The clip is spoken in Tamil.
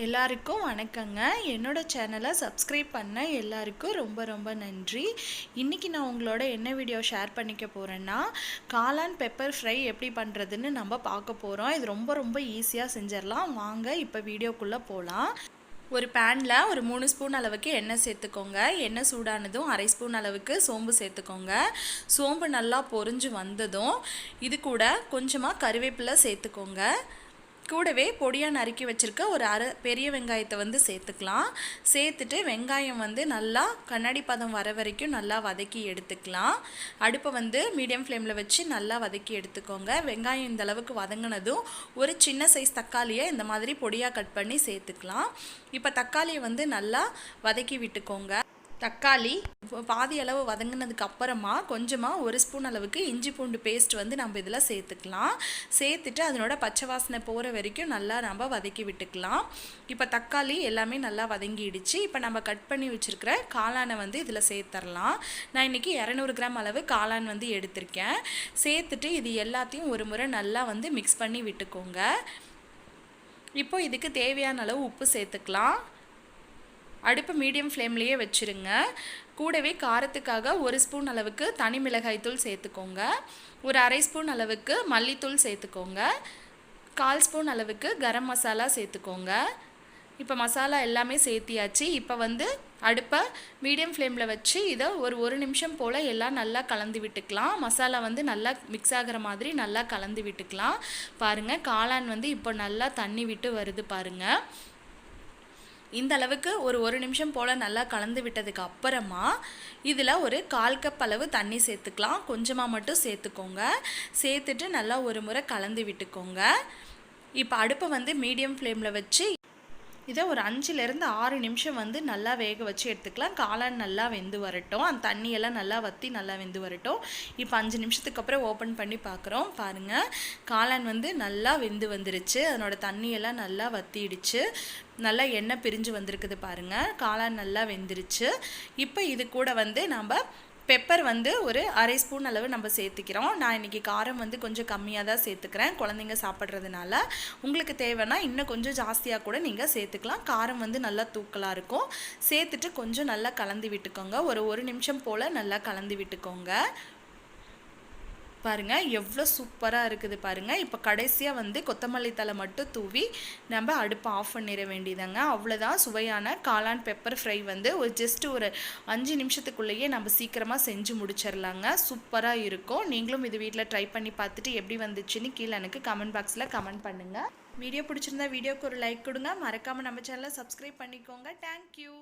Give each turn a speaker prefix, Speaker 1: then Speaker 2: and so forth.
Speaker 1: எல்லாருக்கும் வணக்கங்க. என்னோட சேனலை சப்ஸ்கிரைப் பண்ண எல்லாருக்கும் ரொம்ப ரொம்ப நன்றி. இன்றைக்கி நான் உங்களோட என்ன வீடியோ ஷேர் பண்ணிக்க போகிறேன்னா, காளான் பெப்பர் ஃப்ரை எப்படி பண்ணுறதுன்னு நம்ம பார்க்க போகிறோம். இது ரொம்ப ரொம்ப ஈஸியாக செஞ்சிடலாம். வாங்க இப்போ வீடியோக்குள்ளே போகலாம். ஒரு பேனில் ஒரு 3 ஸ்பூன் அளவுக்கு எண்ணெய் சேர்த்துக்கோங்க. எண்ணெய் சூடானதும் 1/2 ஸ்பூன் அளவுக்கு சோம்பு சேர்த்துக்கோங்க. சோம்பு நல்லா பொரிஞ்சு வந்ததும் இது கூட கொஞ்சமாக கருவேப்பிலை சேர்த்துக்கோங்க. கூடவே பொடியாக நறுக்கி வச்சுருக்க ஒரு பெரிய வெங்காயத்தை சேர்த்துக்கலாம். சேர்த்துட்டு வெங்காயம் நல்லா கண்ணாடி பதம் வர வரைக்கும் நல்லா வதக்கி எடுத்துக்கலாம். அடுப்பை மீடியம் ஃப்ளேமில் வச்சு நல்லா வதக்கி எடுத்துக்கோங்க. வெங்காயம் இந்த அளவுக்கு வதங்கினதும் ஒரு சின்ன சைஸ் தக்காளியை இந்த மாதிரி பொடியாக கட் பண்ணி சேர்த்துக்கலாம். இப்போ தக்காளியை நல்லா வதக்கி விட்டுக்கோங்க. தக்காளி பாதி அளவு வதங்கினதுக்கு அப்புறமா கொஞ்சமாக 1 ஸ்பூன் அளவுக்கு இஞ்சி பூண்டு பேஸ்ட் நம்ம இதில் சேர்த்துக்கலாம். சேர்த்துட்டு அதனோட பச்சை வாசனை போகிற வரைக்கும் நல்லா நம்ம வதக்கி விட்டுக்கலாம். இப்போ தக்காளி எல்லாமே நல்லா வதங்கிடுச்சு. இப்போ நம்ம கட் பண்ணி வச்சுருக்கிற காளானை இதில் சேர்த்துடலாம். நான் இன்றைக்கி 200 கிராம் அளவு காளான் எடுத்திருக்கேன். சேர்த்துட்டு இது எல்லாத்தையும் ஒரு முறை நல்லா மிக்ஸ் பண்ணி விட்டுக்கோங்க. இப்போ இதுக்கு தேவையான அளவு உப்பு சேர்த்துக்கலாம். அடுப்பு மீடியம் ஃப்ளேம்லேயே வச்சுருங்க. கூடவே காரத்துக்காக 1 ஸ்பூன் அளவுக்கு தனி மிளகாய் தூள் சேர்த்துக்கோங்க. ஒரு 1/2 ஸ்பூன் அளவுக்கு மல்லித்தூள் சேர்த்துக்கோங்க. 1/4 ஸ்பூன் அளவுக்கு கரம் மசாலா சேர்த்துக்கோங்க. இப்போ மசாலா எல்லாமே சேர்த்தியாச்சு. இப்போ அடுப்பை மீடியம் ஃப்ளேமில் வச்சு இதை ஒரு நிமிஷம் போல் எல்லாம் நல்லா கலந்து விட்டுக்கலாம். மசாலா நல்லா மிக்ஸ் ஆகிற மாதிரி நல்லா கலந்து விட்டுக்கலாம். பாருங்கள், காளான் இப்போ நல்லா தண்ணி விட்டு வருது பாருங்கள். இந்த அளவுக்கு ஒரு நிமிஷம் போல் நல்லா கலந்து விட்டதுக்கு அப்புறமா இதில் ஒரு 1/4 கப் அளவு தண்ணி சேர்த்துக்கலாம். கொஞ்சமாக மட்டும் சேர்த்துக்கோங்க. சேர்த்துட்டு நல்லா ஒரு முறை கலந்து விட்டுக்கோங்க. இப்போ அடுப்பை மீடியம் ஃப்ளேமில் வச்சு இதை ஒரு 5லேருந்து 6 நிமிஷம் நல்லா வேக வச்சு எடுத்துக்கலாம். காளான் நல்லா வெந்து வரட்டும். அந்த தண்ணியெல்லாம் நல்லா வற்றி நல்லா வெந்து வரட்டும். இப்போ 5 நிமிஷத்துக்கு அப்புறம் ஓப்பன் பண்ணி பார்க்குறோம். பாருங்கள், காளான் நல்லா வெந்து வந்துருச்சு. அதனோட தண்ணியெல்லாம் நல்லா வற்றிடுச்சு. நல்லா எண்ணெய் பிரிஞ்சு வந்திருக்குது பாருங்கள். காளான் நல்லா வெந்துருச்சு. இப்போ இது கூட நம்ம பெப்பர் ஒரு 1/2 ஸ்பூன் அளவு நம்ம சேர்த்துக்கிறோம். நான் இன்றைக்கி காரம் கொஞ்சம் கம்மியாக தான் சேர்த்துக்கிறேன், குழந்தைங்க சாப்பிட்றதுனால. உங்களுக்கு தேவைன்னா இன்னும் கொஞ்சம் ஜாஸ்தியாக கூட நீங்கள் சேர்த்துக்கலாம். காரம் நல்லா தூக்கலாக இருக்கும். சேர்த்துட்டு கொஞ்சம் நல்லா கலந்து விட்டுக்கோங்க. ஒரு நிமிஷம் போல் நல்லா கலந்து விட்டுக்கோங்க. பாருங்கள், எவ்வளோ சூப்பராக இருக்குது பாருங்கள். இப்போ கடைசியாக கொத்தமல்லி தழை மட்டும் தூவி நம்ம அடுப்பை ஆஃப் பண்ணிட வேண்டியதாங்க. அவ்வளோதான், சுவையான காளான் பெப்பர் ஃப்ரை ஒரு 5 நிமிஷத்துக்குள்ளேயே நம்ம சீக்கிரமாக செஞ்சு முடிச்சிடலாங்க. சூப்பராக இருக்கும். நீங்களும் இது வீட்டில் ட்ரை பண்ணி பார்த்துட்டு எப்படி வந்துச்சுன்னு கீழே எனக்கு கமெண்ட் பாக்ஸில் கமெண்ட் பண்ணுங்கள். வீடியோ பிடிச்சிருந்தா வீடியோக்கு ஒரு லைக் கொடுங்க. மறக்காமல் நம்ம சேனலை சப்ஸ்கிரைப் பண்ணிக்கோங்க. தேங்க்யூ.